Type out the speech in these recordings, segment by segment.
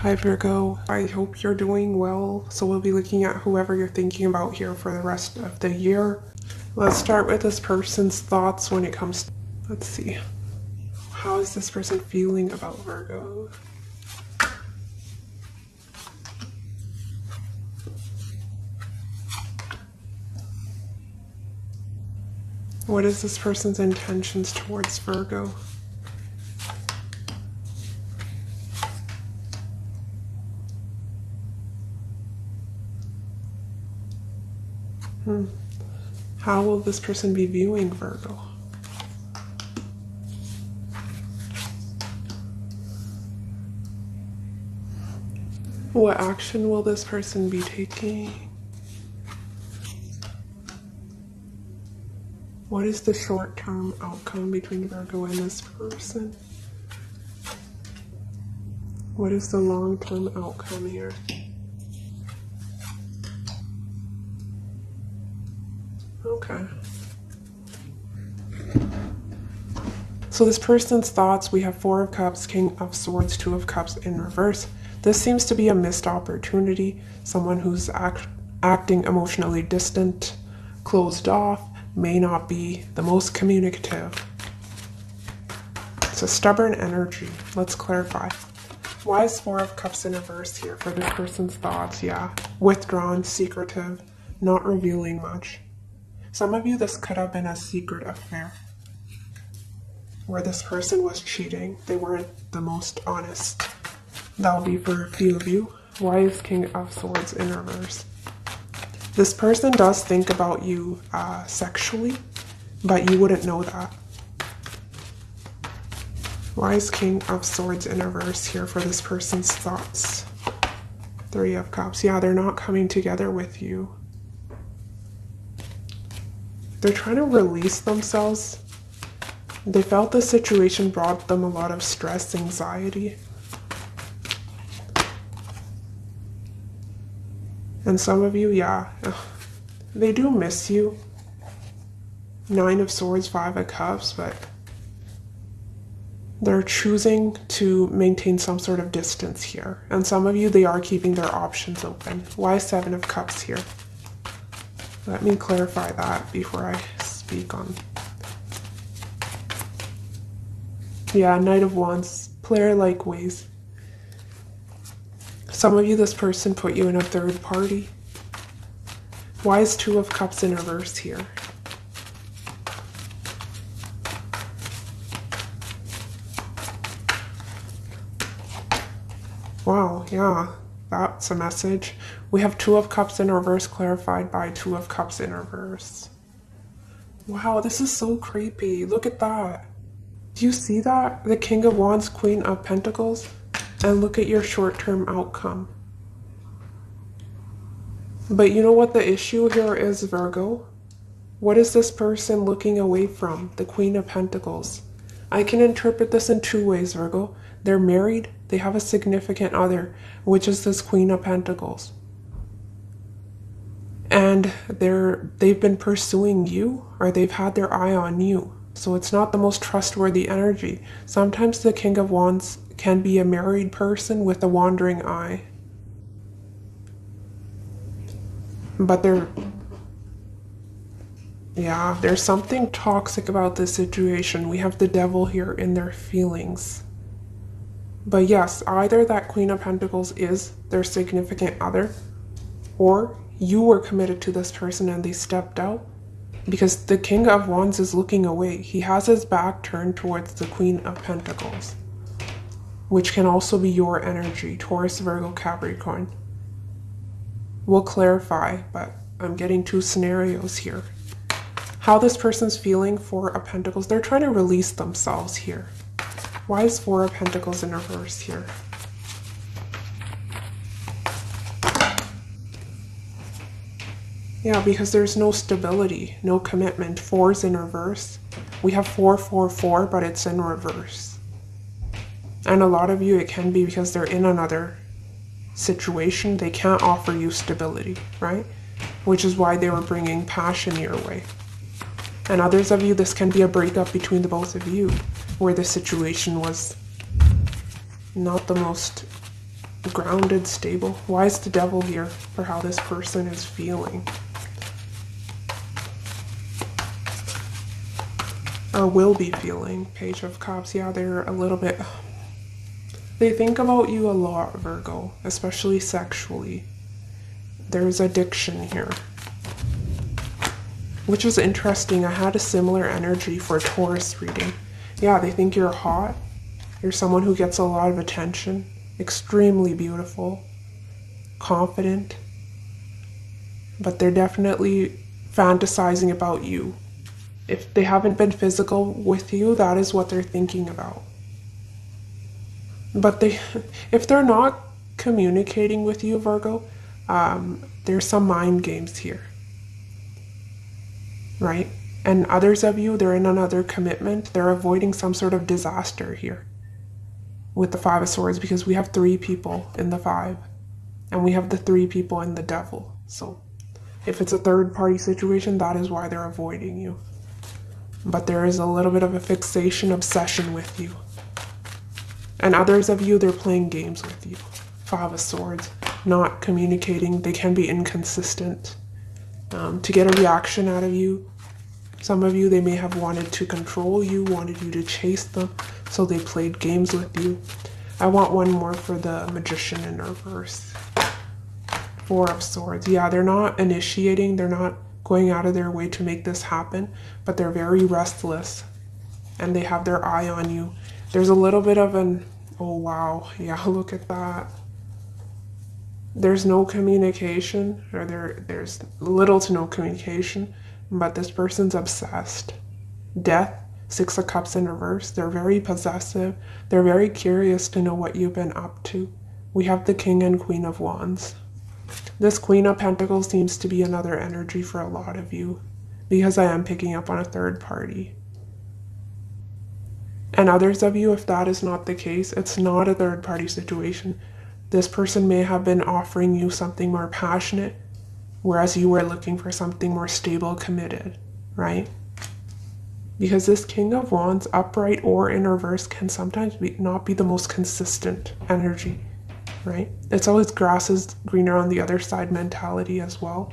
Hi Virgo, I hope you're doing well. So we'll be looking at whoever you're thinking about here for the rest of the year. Let's start with this person's thoughts when it comes to, let's see. How is this person feeling about Virgo? What is this person's intentions towards Virgo? How will this person be viewing Virgo? What action will this person be taking? What is the short-term outcome between Virgo and this person? What is the long-term outcome here? Okay. So this person's thoughts, we have Four of Cups, King of Swords, Two of Cups in reverse. This seems to be a missed opportunity. Someone who's acting emotionally distant, closed off, may not be the most communicative. It's a stubborn energy. Let's clarify. Why is Four of Cups in reverse here for this person's thoughts? Yeah, withdrawn, secretive, not revealing much. Some of you, this could have been a secret affair where this person was cheating. They weren't the most honest. That'll be for a few of you. Why is King of Swords in reverse? This person does think about you sexually, but you wouldn't know that. Why is King of Swords in reverse here for this person's thoughts? Three of Cups. Yeah, they're not coming together with you. They're trying to release themselves. They felt the situation brought them a lot of stress, anxiety. And some of you, yeah, they do miss you. Nine of Swords, Five of Cups, but they're choosing to maintain some sort of distance here. And some of you, they are keeping their options open. Why Seven of Cups here? Let me clarify that before I speak on. Yeah, Knight of Wands, player-like ways. Some of you, this person put you in a third party. Why is Two of Cups in reverse here? Wow, yeah, that's a message. We have Two of Cups in reverse clarified by Two of Cups in reverse. Wow, this is so creepy. Look at that. Do you see that? The King of Wands, Queen of Pentacles. And look at your short-term outcome. But you know what the issue here is, Virgo? What is this person looking away from? The Queen of Pentacles. I can interpret this in two ways, Virgo. They're married, they have a significant other, which is this Queen of Pentacles. And they've been pursuing you, or they've had their eye on you. So it's not the most trustworthy energy. Sometimes the King of Wands can be a married person with a wandering eye. But there's something toxic about this situation. We have the Devil here in their feelings. But yes, either that Queen of Pentacles is their significant other, or you were committed to this person and they stepped out. Because the King of Wands is looking away. He has his back turned towards the Queen of Pentacles, which can also be your energy, Taurus, Virgo, Capricorn. We'll clarify, but I'm getting two scenarios here. How this person's feeling, Four of Pentacles, they're trying to release themselves here. Why is Four of Pentacles in reverse here? Yeah, because there's no stability, no commitment. Four's in reverse. We have 444, but it's in reverse. And a lot of you, it can be because they're in another situation. They can't offer you stability, right? Which is why they were bringing passion your way. And others of you, this can be a breakup between the both of you, where the situation was not the most grounded, stable. Why is the devil here for how this person is feeling? Or will be feeling. Page of Cups. Yeah, they're a little bit... They think about you a lot, Virgo, especially sexually. There's addiction here, which is interesting. I had a similar energy for Taurus reading. Yeah, they think you're hot. You're someone who gets a lot of attention, extremely beautiful, confident, but they're definitely fantasizing about you. If they haven't been physical with you, that is what they're thinking about. But if they're not communicating with you, Virgo, there's some mind games here, right? And others of you, they're in another commitment. They're avoiding some sort of disaster here with the Five of Swords, because we have 3 people in the 5 and we have the 3 people in the Devil. So if it's a third party situation, that is why they're avoiding you. But there is a little bit of a fixation, obsession with you. And others of you, they're playing games with you. Five of Swords, not communicating. They can be inconsistent to get a reaction out of you. Some of you, they may have wanted to control you, wanted you to chase them, so they played games with you. I want one more for the Magician in reverse. Four of Swords. Yeah, they're not initiating. They're not going out of their way to make this happen, but they're very restless and they have their eye on you. There's a little bit of an, oh wow, yeah, look at that. There's no communication, or there's little to no communication, but this person's obsessed. Death, Six of Cups in reverse. They're very possessive. They're very curious to know what you've been up to. We have the King and Queen of Wands. This Queen of Pentacles seems to be another energy for a lot of you, because I am picking up on a third party. And others of you, if that is not the case, it's not a third party situation. This person may have been offering you something more passionate, whereas you were looking for something more stable, committed, right? Because this King of Wands, upright or in reverse, can sometimes not be the most consistent energy, right? It's always grass is greener on the other side mentality as well.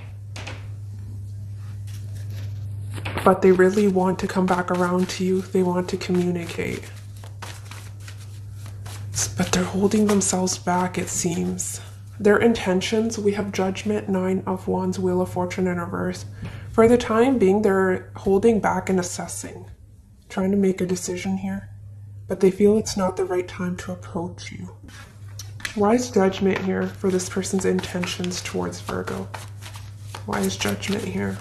But they really want to come back around to you. They want to communicate. But they're holding themselves back, it seems. Their intentions, we have Judgment, Nine of Wands, Wheel of Fortune in reverse. For the time being, they're holding back and assessing, trying to make a decision here. But they feel it's not the right time to approach you. Why is Judgment here for this person's intentions towards Virgo? Why is Judgment here?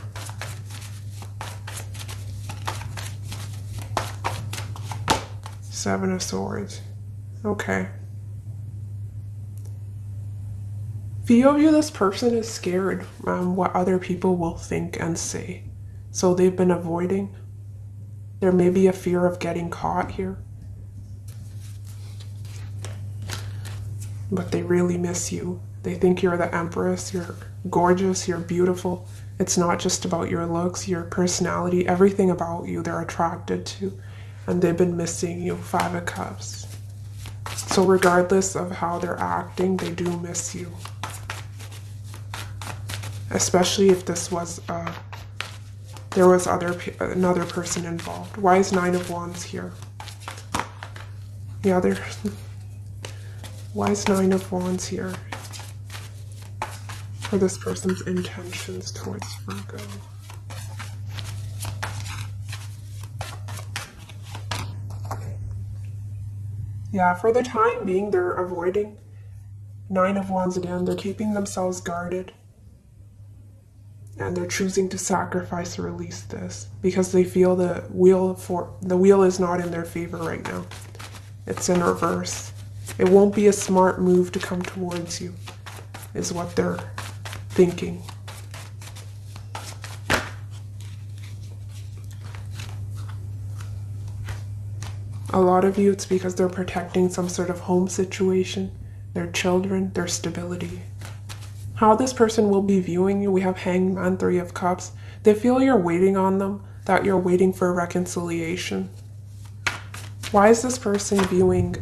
Seven of Swords. Okay. Few of you, this person is scared what other people will think and say. So they've been avoiding. There may be a fear of getting caught here. But they really miss you. They think you're the Empress, you're gorgeous, you're beautiful. It's not just about your looks, your personality, everything about you they're attracted to. And they've been missing you. Five of Cups. So regardless of how they're acting, they do miss you. Especially if this was, there was another person involved. Why is Nine of Wands here? Yeah, why is Nine of Wands here? For this person's intentions towards Virgo. Yeah, for the time being, they're avoiding. Nine of Wands again. They're keeping themselves guarded. And they're choosing to sacrifice or release this because they feel the wheel is not in their favor right now. It's in reverse. It won't be a smart move to come towards you, is what they're thinking. A lot of you, it's because they're protecting some sort of home situation, their children, their stability. How this person will be viewing you, we have Hangman, Three of Cups. They feel you're waiting on them, that you're waiting for reconciliation. Why is this person viewing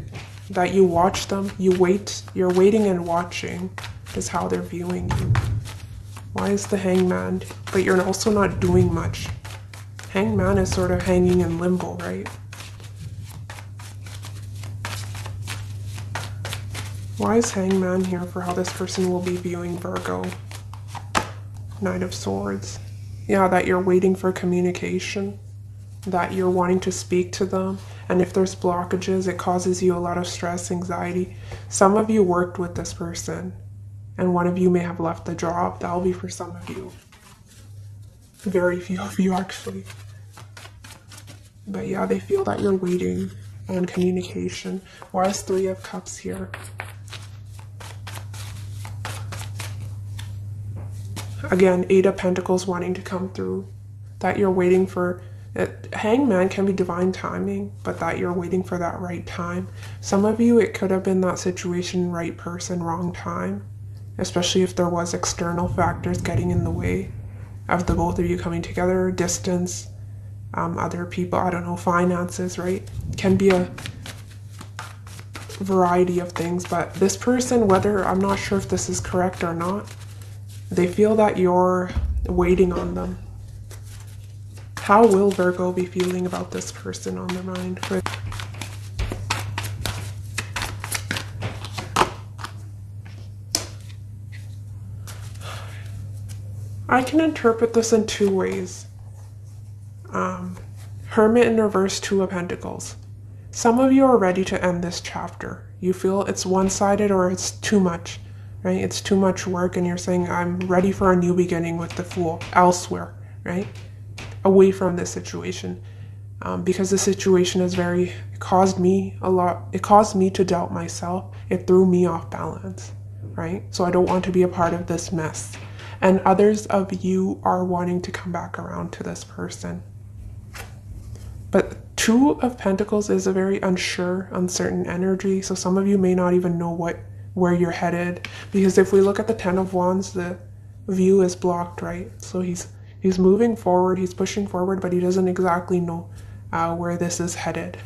that you watch them, you're waiting and watching is how they're viewing you. Why is the Hangman? But you're also not doing much. Hangman is sort of hanging in limbo, right? Why is Hangman here for how this person will be viewing Virgo? Knight of Swords. Yeah, that you're waiting for communication, that you're wanting to speak to them, and if there's blockages, it causes you a lot of stress, anxiety. Some of you worked with this person, and one of you may have left the job. That'll be for some of you. Very few of you, actually. But yeah, they feel that you're waiting on communication. Why is Three of Cups here? Again, Eight of Pentacles wanting to come through. That you're waiting for it. Hangman can be divine timing, but that you're waiting for that right time. Some of you, it could have been that situation, right person, wrong time. Especially if there was external factors getting in the way of the both of you coming together. Distance, other people, I don't know, finances, right? Can be a variety of things, but this person, whether, I'm not sure if this is correct or not, they feel that you're waiting on them. How will Virgo be feeling about this person on their mind? I can interpret this in two ways. Hermit in reverse, Two of Pentacles. Some of you are ready to end this chapter. You feel it's one-sided or it's too much, right? It's too much work and you're saying, I'm ready for a new beginning with the Fool elsewhere, right? Away from this situation. Because the situation is it caused me a lot. It caused me to doubt myself. It threw me off balance, right? So I don't want to be a part of this mess. And others of you are wanting to come back around to this person. But Two of Pentacles is a very unsure, uncertain energy. So some of you may not even know where you're headed. Because if we look at the Ten of Wands, the view is blocked, right? So he's moving forward, he's pushing forward, but he doesn't exactly know where this is headed.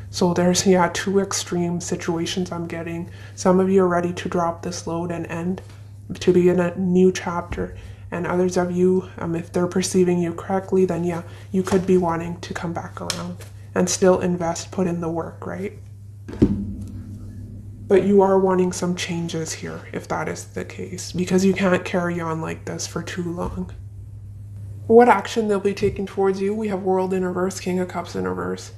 So there's, yeah, two extreme situations I'm getting. Some of you are ready to drop this load and end, to begin a new chapter. And others of you, if they're perceiving you correctly, then yeah, you could be wanting to come back around and still invest, put in the work, right? But you are wanting some changes here, if that is the case, because you can't carry on like this for too long. What action they'll be taking towards you? We have World in reverse, King of Cups in reverse.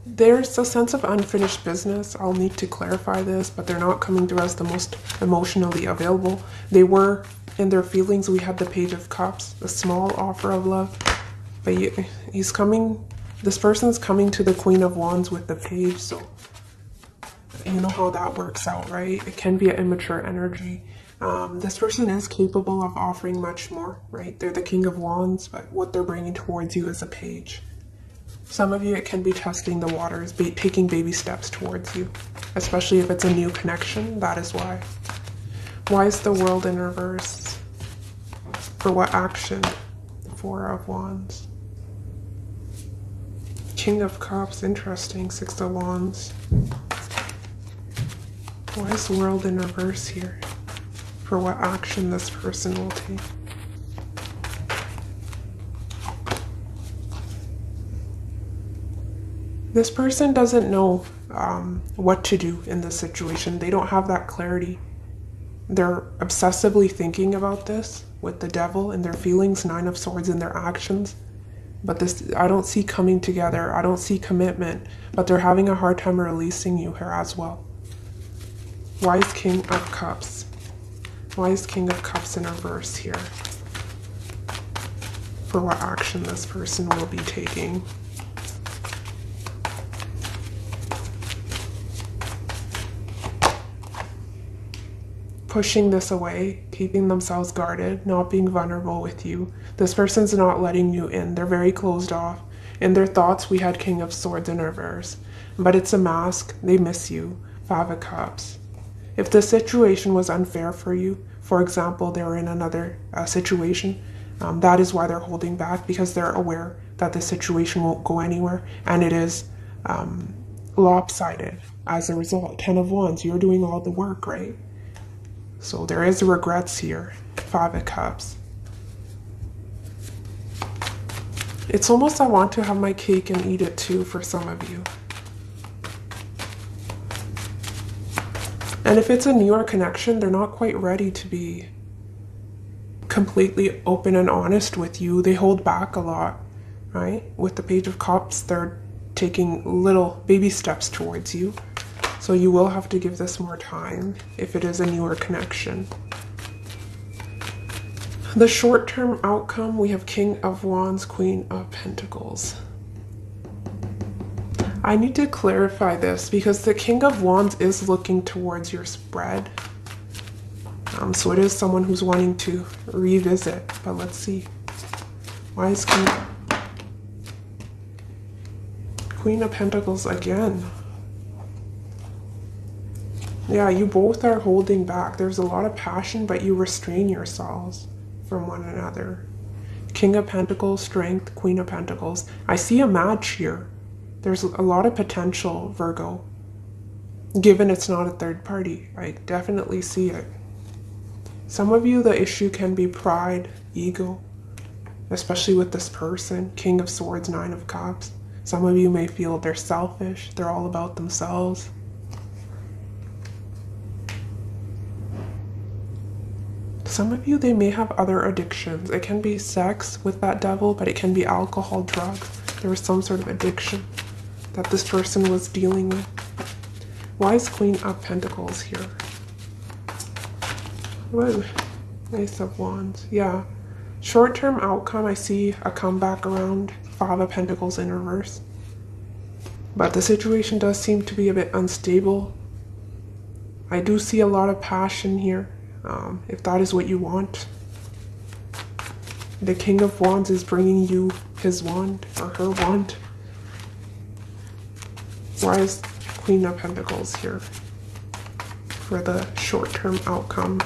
There's a sense of unfinished business. I'll need to clarify this, but they're not coming to us the most emotionally available. They were in their feelings. We had the Page of Cups, a small offer of love, but he's coming. This person's coming to the Queen of Wands with the Page, so you know how that works out, right? It can be an immature energy. This person is capable of offering much more, right? They're the King of Wands, but what they're bringing towards you is a Page. Some of you, it can be testing the waters, taking baby steps towards you, especially if it's a new connection. That is why. Why is the World in reverse? For what action? Four of Wands. King of Cups, interesting. Six of Wands. Why is the World in reverse here? For what action this person will take? This person doesn't know what to do in this situation. They don't have that clarity. They're obsessively thinking about this with the Devil and their feelings, Nine of Swords in their actions. But this, I don't see coming together. I don't see commitment, but they're having a hard time releasing you here as well. Why is King of Cups? Why is King of Cups in reverse here? For what action this person will be taking? Pushing this away, keeping themselves guarded, not being vulnerable with you. This person's not letting you in. They're very closed off. In their thoughts, we had King of Swords in reverse. But it's a mask. They miss you. Five of Cups. If the situation was unfair for you, for example, they're in another situation, that is why they're holding back, because they're aware that the situation won't go anywhere, and it is lopsided as a result. 10 of Wands, you're doing all the work, right? So there is regrets here. 5 of Cups. It's almost I want to have my cake and eat it too for some of you. And if it's a newer connection, they're not quite ready to be completely open and honest with you. They hold back a lot, right? With the Page of Cups, they're taking little baby steps towards you. So you will have to give this more time if it is a newer connection. The short-term outcome, we have King of Wands, Queen of Pentacles. I need to clarify this because the King of Wands is looking towards your spread. So it is someone who's wanting to revisit, but let's see. Why is Queen of Pentacles again? Yeah, you both are holding back. There's a lot of passion, but you restrain yourselves from one another. King of Pentacles, Strength, Queen of Pentacles. I see a match here. There's a lot of potential, Virgo. Given it's not a third party, I definitely see it. Some of you, the issue can be pride, ego, especially with this person. King of Swords, 9 of Cups. Some of you may feel they're selfish. They're all about themselves. Some of you, they may have other addictions. It can be sex with that devil, but it can be alcohol, drugs. There was some sort of addiction that this person was dealing with. Why is Queen of Pentacles here? Whoa. Ace of Wands. Yeah. Short-term outcome, I see a comeback around. 5 of Pentacles in reverse. But the situation does seem to be a bit unstable. I do see a lot of passion here. If that is what you want. The King of Wands is bringing you his wand or her wand. Why is Queen of Pentacles here for the short-term outcome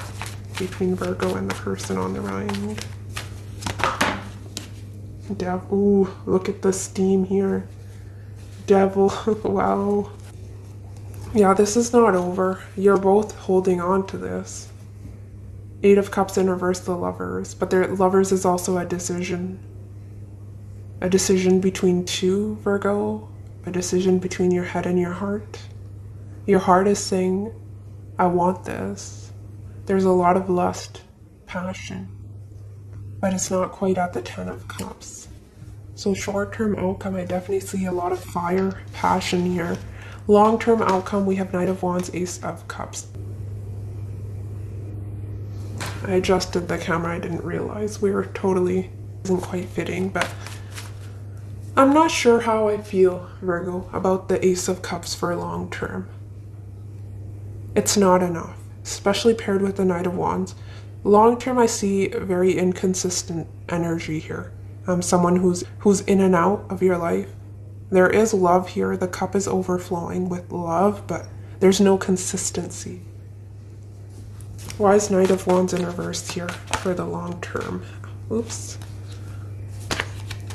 between Virgo and the person on the right? Ooh, look at the steam here. Devil, wow. Yeah, this is not over. You're both holding on to this. 8 of Cups in reverse, the Lovers. But their Lovers is also a decision. A decision between two, Virgo. A decision between your head and your heart. Your heart is saying, I want this. There's a lot of lust, passion. But it's not quite at the 10 of Cups. So short-term outcome, I definitely see a lot of fire, passion here. Long-term outcome, we have Knight of Wands, Ace of Cups. I adjusted the camera, I didn't realize we were totally, isn't quite fitting, but I'm not sure how I feel, Virgo, about the Ace of Cups for long term. It's not enough, especially paired with the Knight of Wands. Long term, I see very inconsistent energy here. Someone who's in and out of your life. There is love here, the cup is overflowing with love, but there's no consistency. Why is Knight of Wands in reverse here for the long term? Oops.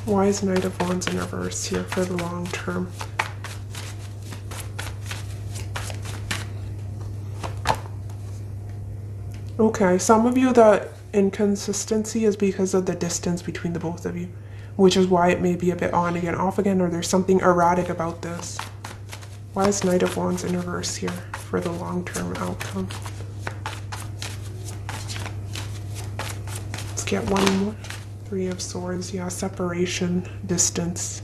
Why is Knight of Wands in reverse here for the long term? Okay, some of you, the inconsistency is because of the distance between the both of you, which is why it may be a bit on again, off again, or there's something erratic about this. Why is Knight of Wands in reverse here for the long-term outcome? Let's get one more. 3 of Swords, yeah, separation, distance.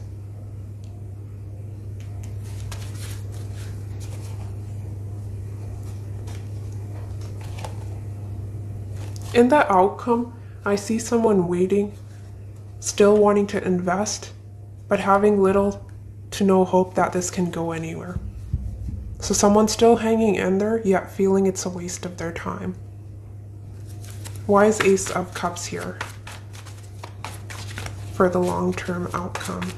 In the outcome, I see someone waiting, still wanting to invest, but having little to no hope that this can go anywhere. So someone's still hanging in there, yet feeling it's a waste of their time. Why is Ace of Cups here for the long-term outcome?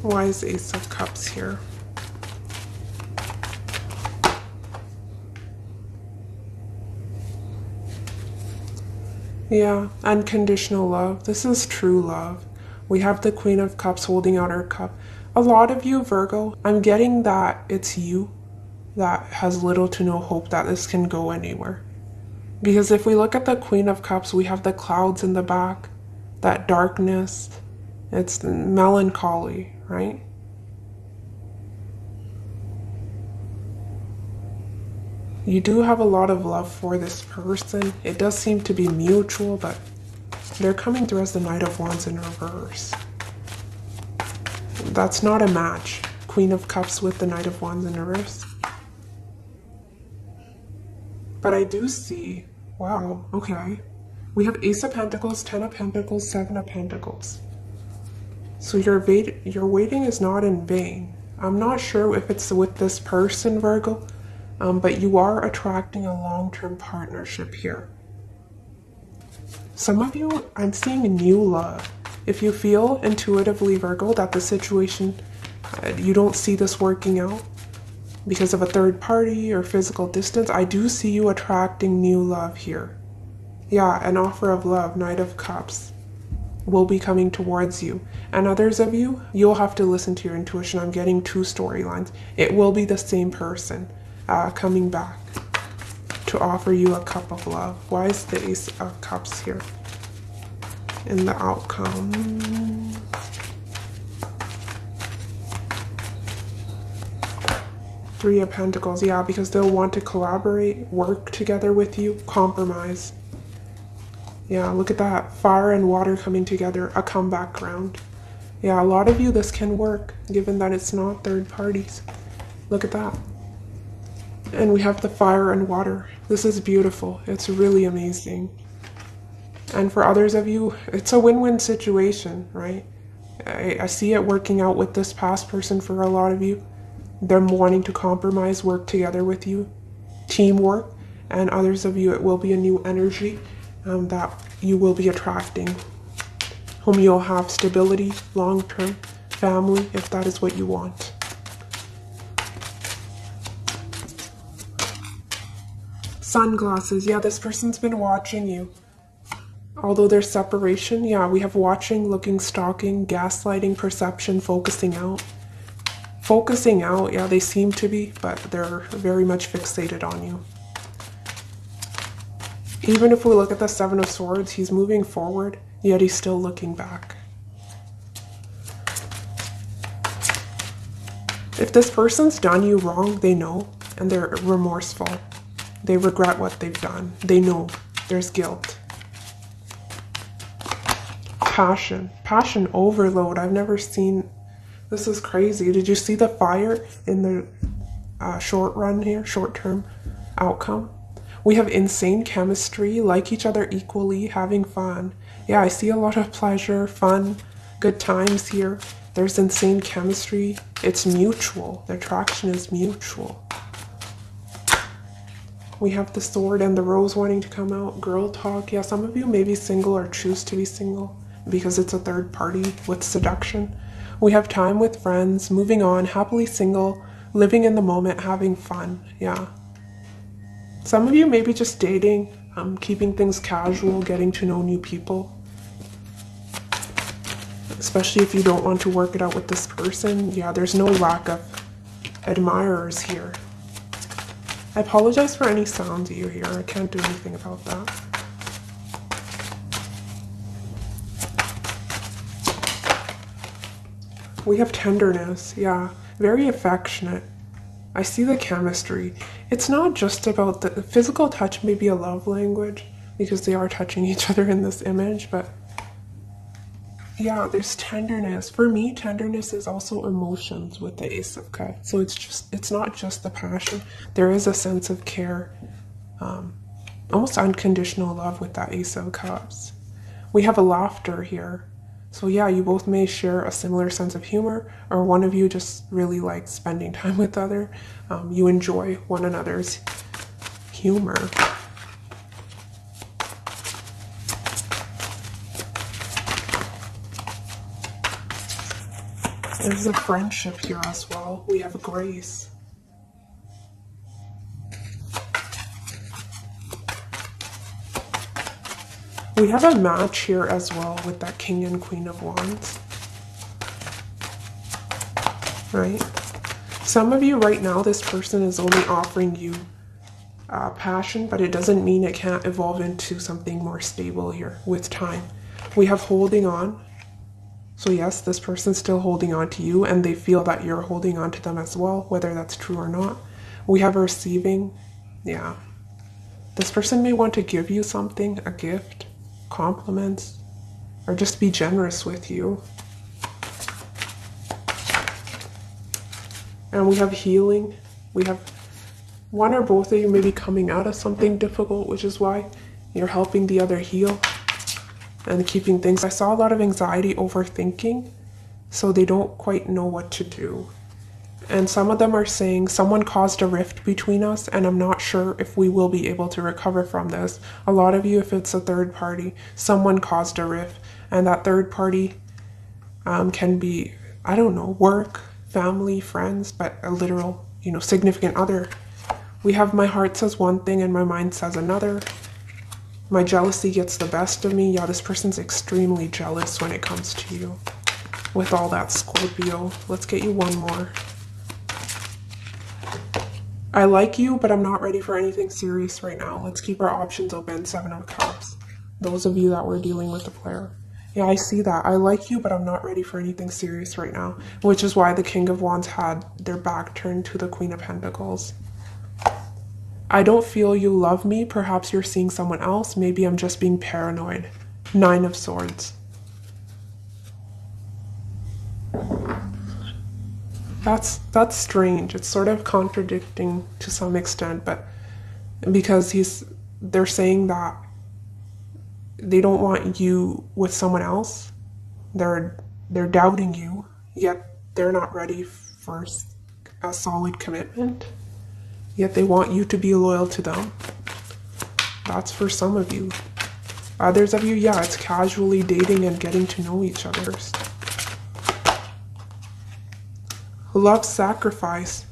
Why is Ace of Cups here? Yeah, unconditional love. This is true love. We have the Queen of Cups holding out her cup. A lot of you, Virgo, I'm getting that it's you that has little to no hope that this can go anywhere. Because if we look at the Queen of Cups, we have the clouds in the back, that darkness, it's melancholy, right? You do have a lot of love for this person. It does seem to be mutual, but they're coming through as the Knight of Wands in reverse. That's not a match. Queen of Cups with the Knight of Wands in reverse. But I do see, wow, okay. We have Ace of Pentacles, 10 of Pentacles, 7 of Pentacles. So your waiting is not in vain. I'm not sure if it's with this person, Virgo, but you are attracting a long-term partnership here. Some of you, I'm seeing new love. If you feel intuitively, Virgo, that the situation, you don't see this working out because of a third party or physical distance, I do see you attracting new love here. Yeah, an offer of love, Knight of Cups, will be coming towards you. And others of you, you'll have to listen to your intuition. I'm getting two storylines. It will be the same person coming back to offer you a cup of love. Why is the Ace of Cups here in the outcome? Three of Pentacles, yeah, because they'll want to collaborate, work together with you, compromise. Yeah, look at that. Fire and water coming together, a comeback ground. Yeah, a lot of you, this can work, given that it's not third parties. Look at that. And we have the fire and water. This is beautiful. It's really amazing. And for others of you, it's a win-win situation, right? I see it working out with this past person for a lot of you. Them wanting to compromise, work together with you. Teamwork. And others of you, it will be a new energy that you will be attracting. Whom you'll have stability, long-term, family, if that is what you want. Sunglasses, yeah, this person's been watching you. Although there's separation, yeah, we have watching, looking, stalking, gaslighting, perception, focusing out. Focusing out, yeah, they seem to be, but they're very much fixated on you. Even if we look at the Seven of Swords, he's moving forward, yet he's still looking back. If this person's done you wrong, they know, and they're remorseful. They regret what they've done. They know there's guilt. Passion. Passion overload. I've never seen... This is crazy. Did you see the fire in the short run here? Short-term outcome? We have insane chemistry, like each other equally, having fun. Yeah, I see a lot of pleasure, fun, good times here. There's insane chemistry. It's mutual. The attraction is mutual. We have the sword and the rose wanting to come out. Girl talk. Yeah, some of you may be single or choose to be single because it's a third party with seduction. We have time with friends, moving on, happily single, living in the moment, having fun. Yeah. Some of you may be just dating, keeping things casual, getting to know new people. Especially if you don't want to work it out with this person. Yeah, there's no lack of admirers here. I apologize for any sounds you hear. I can't do anything about that. We have tenderness, yeah, very affectionate. I see the chemistry. It's not just about the physical touch, may be a love language because they are touching each other in this image, but yeah, there's tenderness. For me, tenderness is also emotions with the Ace of Cups. So it's not just the passion. There is a sense of care, almost unconditional love with that Ace of Cups. We have a laughter here. So yeah, you both may share a similar sense of humor, or one of you just really likes spending time with the other. You enjoy one another's humor. There's a friendship here as well. We have grace. We have a match here as well with that King and Queen of Wands. Right? Some of you right now, this person is only offering you passion, but it doesn't mean it can't evolve into something more stable here with time. We have holding on. So yes, this person's still holding on to you, and they feel that you're holding on to them as well, whether that's true or not. We have receiving. Yeah. This person may want to give you something, a gift, compliments, or just be generous with you. And we have healing. We have one or both of you maybe coming out of something difficult, which is why you're helping the other heal and keeping things. I saw a lot of anxiety, overthinking, so they don't quite know what to do. And some of them are saying someone caused a rift between us, and I'm not sure if we will be able to recover from this. A lot of you, if it's a third party, someone caused a rift, and that third party can be, I don't know, work, family, friends, but a literal, significant other. We have my heart says one thing and my mind says another. My jealousy gets the best of me. Yeah, this person's extremely jealous when it comes to you. With all that, Scorpio. Let's get you one more. I like you, but I'm not ready for anything serious right now. Let's keep our options open. 7 of Cups. Those of you that were dealing with the player. Yeah, I see that. I like you, but I'm not ready for anything serious right now. Which is why the King of Wands had their back turned to the Queen of Pentacles. I don't feel you love me. Perhaps you're seeing someone else. Maybe I'm just being paranoid. 9 of Swords. That's strange. It's sort of contradicting to some extent, but because they're saying that they don't want you with someone else. They're doubting you, yet they're not ready for a solid commitment. Yet they want you to be loyal to them. That's for some of you. Others of you, yeah, it's casually dating and getting to know each other. Love sacrifice.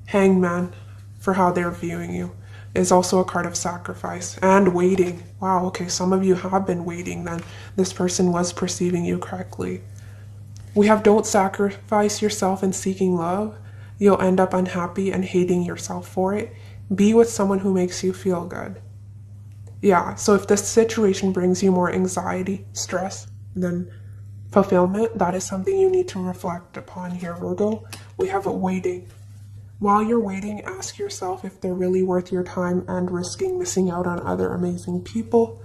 Hangman, for how they're viewing you, is also a card of sacrifice. And waiting. Wow, okay, some of you have been waiting then. This person was perceiving you correctly. We have don't sacrifice yourself in seeking love. You'll end up unhappy and hating yourself for it. Be with someone who makes you feel good. Yeah, so if this situation brings you more anxiety, stress, than fulfillment, that is something you need to reflect upon here, Virgo. We have waiting. While you're waiting, ask yourself if they're really worth your time and risking missing out on other amazing people.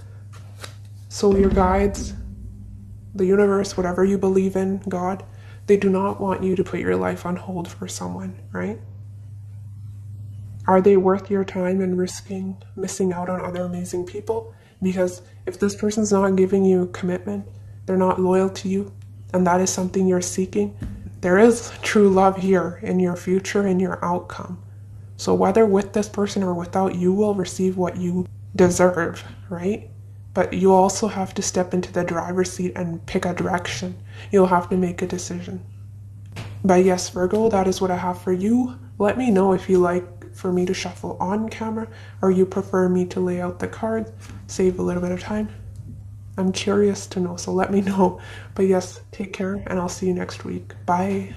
So your guides, the universe, whatever you believe in, God, they do not want you to put your life on hold for someone, right? Are they worth your time and risking missing out on other amazing people? Because if this person's not giving you commitment, they're not loyal to you, and that is something you're seeking, there is true love here in your future, in your outcome. So whether with this person or without, you will receive what you deserve, right? But you also have to step into the driver's seat and pick a direction. You'll have to make a decision. But yes, Virgo, that is what I have for you. Let me know if you like for me to shuffle on camera or you prefer me to lay out the cards, save a little bit of time. I'm curious to know, so let me know. But yes, take care and I'll see you next week. Bye.